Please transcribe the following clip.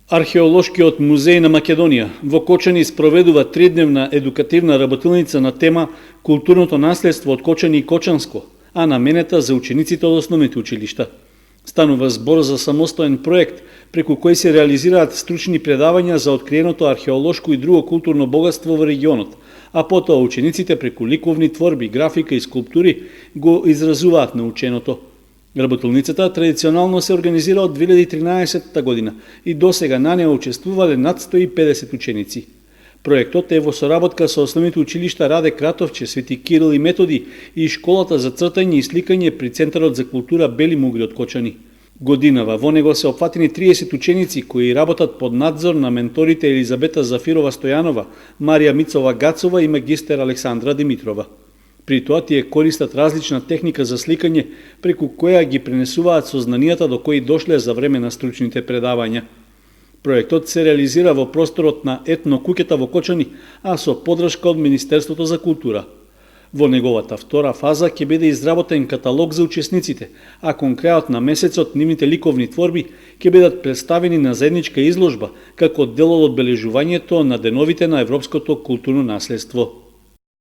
Археолошкиот музеј на Македонија во Кочани спроведува тридневна едукативна работилница на тема Културното наследство од Кочани и Кочанско, а наменета за учениците од основните училишта. Станува збор за самостоен проект преку кој се реализираат стручни предавања за откриеното археолошко и друго културно богатство во регионот, а потоа учениците преку ликовни творби, графика и скулптури го изразуваат наученото. Работилницата традиционално се организира од 2013 година и досега на неа учествувале над 150 ученици. Проектот е во соработка со основните училишта Раде Кратовче, Свети Кирил и Методи и школата за цртање и сликање при Центарот за култура Бели Мугли од Кочани. Годинава во него се опфатени 30 ученици кои работат под надзор на менторите Елизабета Зафирова Стојанова, Марија Мицова Гацова и магистер Александра Димитрова. При тоа тие користат различна техника за сликање, преку која ги пренесуваат сознанијата до кои дошле за време на стручните предавања. Проектот се реализира во просторот на етно куќата во Кочани, а со поддршка од Министерството за култура. Во неговата втора фаза ќе биде изработен каталог за учесниците, а кон крајот на месецот нивните ликовни творби ќе бидат представени на заедничка изложба како дел од одбележувањето на деновите на европското културно наследство.